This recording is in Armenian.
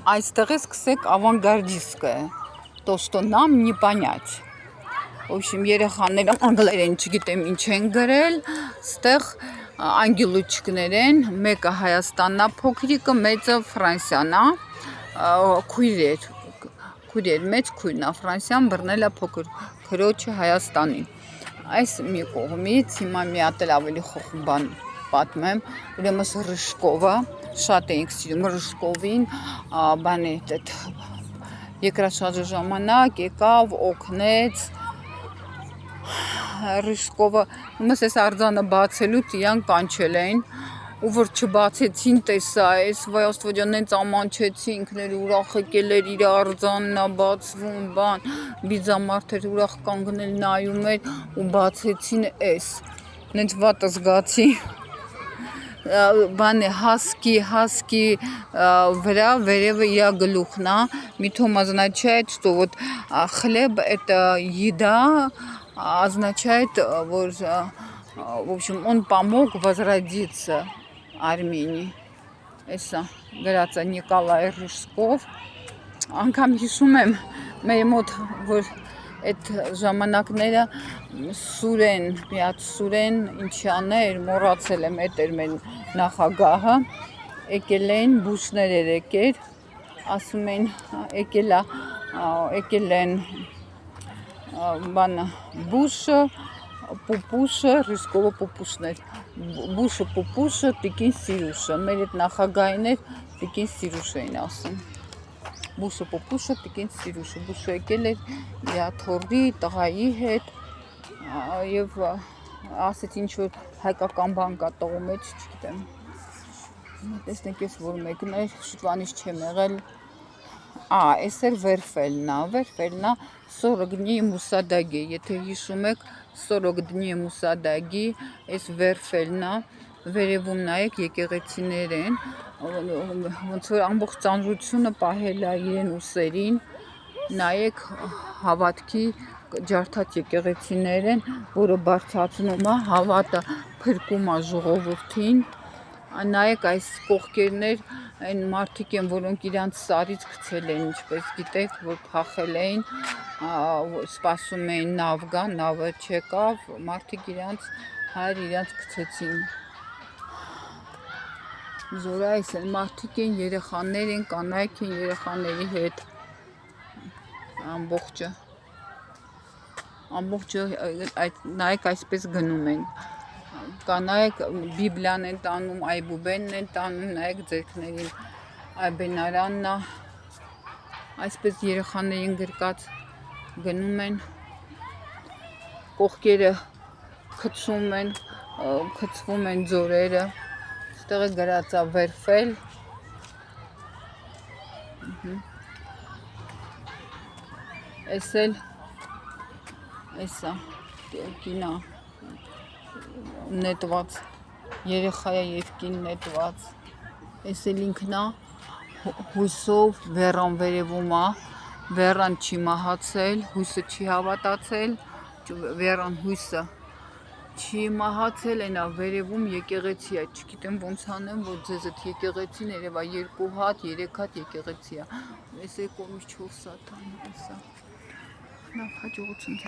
Այստեղ է սկսեք ավանգարդիստское, то, что нам не понять. В общем, երեխաները անգլերեն չգիտեմ ինչ են գրել, ստեղ անգելուչիկներ են, մեկը Հայաստանն է փոքրիկը, մեծը Ֆրանսիան է, քույրեր, մեծ քույրն է Ֆրանսիան, բռնել է փոքր քրոջը Հայաստանին։ Այս մի կողմից հիմա մի հատ էլ ավելի խոխ բան պատմեմ, ուրեմն Ռժկովը, շատ էինք սիրում Ռժկովին, բանի այդ երկրաշարժի ժամանակ եկավ, օգնեց Ռժկովը, ումս այս արձանը բացելուց իրան կանչել էին, ու որ չբացեցին, տեսա այս, վայ աստվածյան նենց ամանչեցի, ինքներ ուրախ եկել էր իր արձանն է բացվում, բան, բիձամարդ էր ուրախ կանգնել նայում էր ու բացեցին այս, նենց վատ զգացի, բան է հասկի վրա վերևը իր գլուխն է, մի թом означает, что вот хлеб это еда, означает, որ в общем он помог возродиться Արմենիի։ Էսա գրած է Նիկոլայ Ռժկով, անգամ հիշում եմ մեր մոտ որ այդ ժամանակները Սուրեն, մի հատ Սուրեն ինչան էր, մոռացել եմ, այդ էր մեր նախագահը, եկել էին բուժներ էր եկել, ասում են եկել են բանը բուշը, պուպուշը, Ռժկովը պուպուշն էր, բուշը պուպուշը, տիկին Սիրուշը, մեր այդ նախագահին էր, տիկին Սիրուշ էին ասում, բուշը պուպուշը, տիկին Սիրուշը, բուշը եկել էր իր թոռի, տղայի հետ և ասեց ինչ-որ հայկական բան կա տղու մեջ, չգիտեմ, տեսնեք ես որ մեկն էր, շուտվանից չեմ եղել, այս էր Վերֆելնա, 40 դնի մուսադագի, եթե հիշում եք 40 դնի մուսադագի, այս Վերֆելնա, վերևում նայեք եկեղեցիներ են, ոնց որ ամբողջ ծանրությունը պահել է իրեն ուսերին, նայեք հավատքի ջարդած եկեղեցիներ են, որը բարձրացնում է, հավատը փրկում է ժողովրդին, նայեք այս կողքերներ, այն մարդիկ են, որոնք իրանց սարից գցել են, ինչպես գիտեք, որ փախել էին, սպասում էին նավ գա, նավը չեկավ, մարդիկ իրանց գցեցին, զորա այս են մարդիկ են, երեխաներ են, կանայք են երեխաների հետ, ամբողջը, նայեք այսպես գնում են, կանայք բիբլիան են տանում, այբուբենն են տանում, նայեք ձերքներին, այբենարանն է, այսպես երեխաներին գրկած գնում են, կողքերը քցվում են ձորերը, ստեղ է գրած է Վերֆել, այս էլ, էսա, կինա, նետված, երեխա է և կին նետված, այս էլ ինքնա, հույսով վերան վերևում է, վերան չի մահացել, հույսը չի հավատացել, վերան հույսը չի մահացել, այնա վերևում եկեղեցի է, չգիտեմ ոնց անեմ, որ ձեզ այդ եկեղեցին երևա 2 հատ, 3 հատ եկեղեցի է, այս է կողմից 4 հատ, լավ հաջողություն ձեզ։